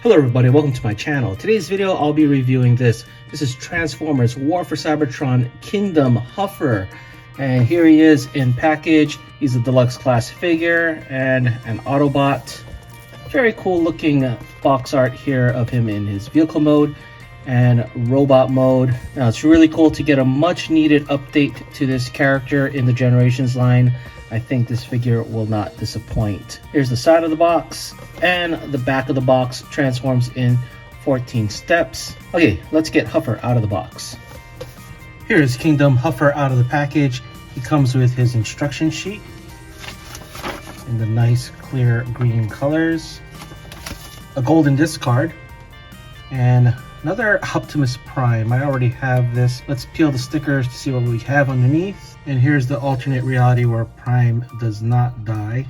Hello everybody, welcome to my channel. Today's video I'll be reviewing this. This is Transformers War for Cybertron Kingdom Huffer. And here he is in package. He's a deluxe class figure and an Autobot. Very cool looking box art here of him in his vehicle mode and robot mode. Now it's really cool to get a much needed update to this character in the Generations line. I think this figure will not disappoint. Here's the side of the box, and the back of the box transforms in 14 steps. Okay, let's get Huffer out of the box. Here's Kingdom Huffer out of the package. He comes with his instruction sheet in the nice clear green colors, a golden disc card, and another Optimus Prime. I already have this. Let's peel the stickers to see what we have underneath. And here's the alternate reality where Prime does not die.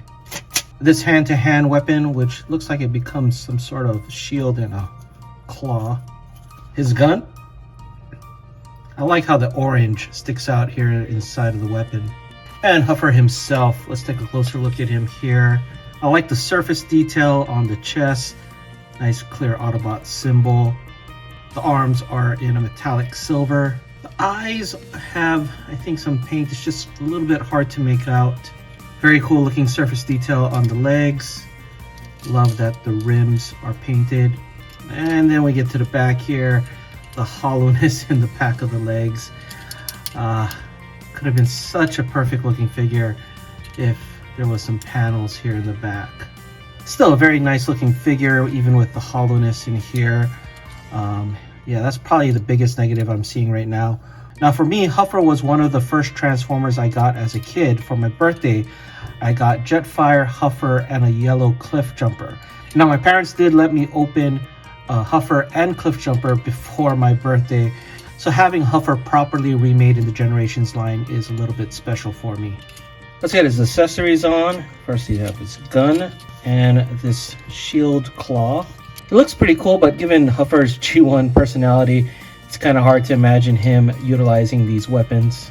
This hand-to-hand weapon, which looks like it becomes some sort of shield and a claw. His gun. I like how the orange sticks out here inside of the weapon. And Huffer himself. Let's take a closer look at him here. I like the surface detail on the chest. Nice clear Autobot symbol. The arms are in a metallic silver. The eyes have, I think, some paint. It's just a little bit hard to make out. Very cool looking surface detail on the legs. Love that the rims are painted. And then we get to the back here. The hollowness in the back of the legs. Could have been such a perfect looking figure if there was some panels here in the back. Still a very nice looking figure, even with the hollowness in here. Yeah, that's probably the biggest negative I'm seeing right now. Now for me, Huffer was one of the first Transformers I got as a kid. For my birthday, I got Jetfire, Huffer, and a yellow Cliff Jumper. Now my parents did let me open Huffer and Cliff Jumper before my birthday, so having Huffer properly remade in the Generations line is a little bit special for me. Let's get his accessories on. First you have his gun and this shield claw. It looks pretty cool, but given Huffer's G1 personality, it's kind of hard to imagine him utilizing these weapons.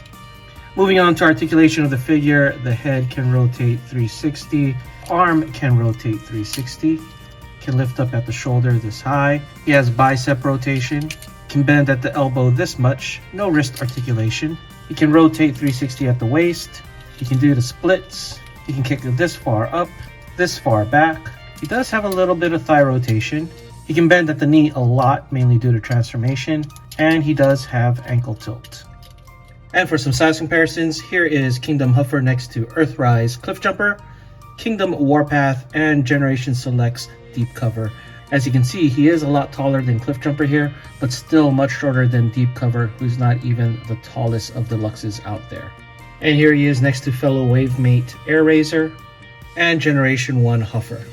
Moving on to articulation of the figure, the head can rotate 360, arm can rotate 360, can lift up at the shoulder this high. He has bicep rotation, can bend at the elbow this much, no wrist articulation. He can rotate 360 at the waist, he can do the splits, he can kick it this far up, this far back. He does have a little bit of thigh rotation. He can bend at the knee a lot, mainly due to transformation, and he does have ankle tilt. And for some size comparisons, here is Kingdom Huffer next to Earthrise Cliff Jumper, Kingdom Warpath, and Generation Select's Deep Cover. As you can see, he is a lot taller than Cliff Jumper here, but still much shorter than Deep Cover, who's not even the tallest of deluxes out there. And here he is next to fellow Wavemate Air Razor and Generation 1 Huffer.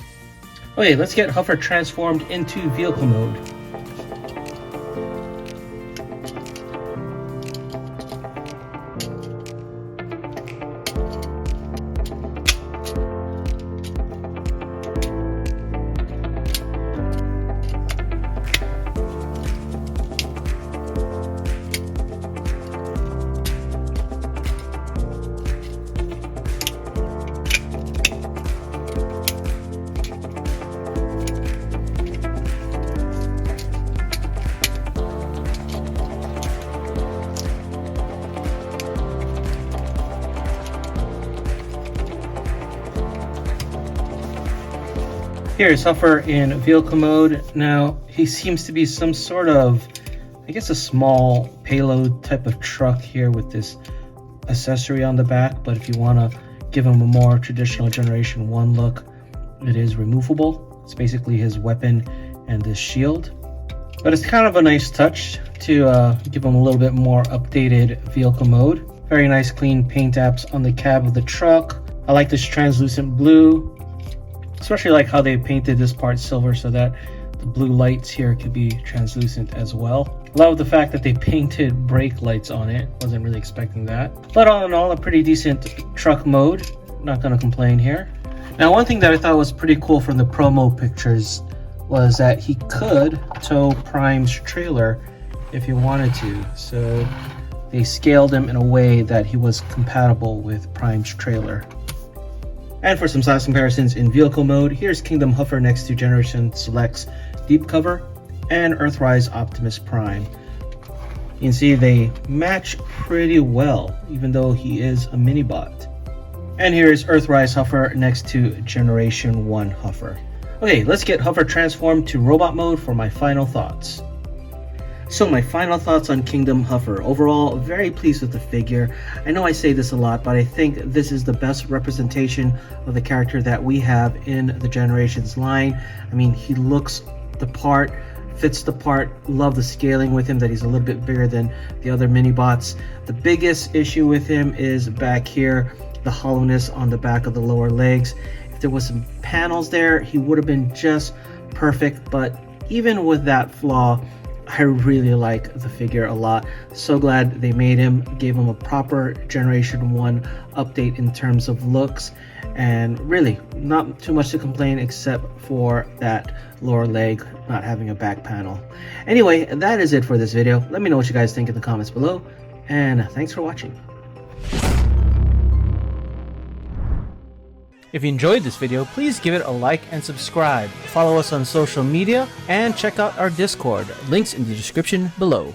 Okay, let's get Huffer transformed into vehicle mode. Here's Huffer in vehicle mode. Now, he seems to be some sort of, I guess, a small payload type of truck here with this accessory on the back, but if you want to give him a more traditional Generation 1 look, it is removable. It's basically his weapon and this shield. But it's kind of a nice touch to give him a little bit more updated vehicle mode. Very nice clean paint apps on the cab of the truck. I like this translucent blue. Especially like how they painted this part silver so that the blue lights here could be translucent as well. Love the fact that they painted brake lights on it. Wasn't really expecting that. But all in all, a pretty decent truck mode. Not gonna complain here. Now, one thing that I thought was pretty cool from the promo pictures was that he could tow Prime's trailer if he wanted to. So they scaled him in a way that he was compatible with Prime's trailer. And for some size comparisons in vehicle mode, here's Kingdom Huffer next to Generation Select's Deep Cover and Earthrise Optimus Prime. You can see they match pretty well, even though he is a mini-bot. And here's Earthrise Huffer next to Generation 1 Huffer. Okay, let's get Huffer transformed to robot mode for my final thoughts. So my final thoughts on Kingdom Huffer. Overall, very pleased with the figure. I know I say this a lot, but I think this is the best representation of the character that we have in the Generations line. I mean, he looks the part, fits the part. Love the scaling with him, that he's a little bit bigger than the other mini-bots. The biggest issue with him is back here, the hollowness on the back of the lower legs. If there was some panels there, he would have been just perfect, but even with that flaw, I really like the figure a lot. So glad they made him, gave him a proper Generation 1 update in terms of looks, and really not too much to complain except for that lower leg not having a back panel. Anyway, that is it for this video. Let me know what you guys think in the comments below, and thanks for watching. If you enjoyed this video, please give it a like and subscribe. Follow us on social media and check out our Discord. Links in the description below.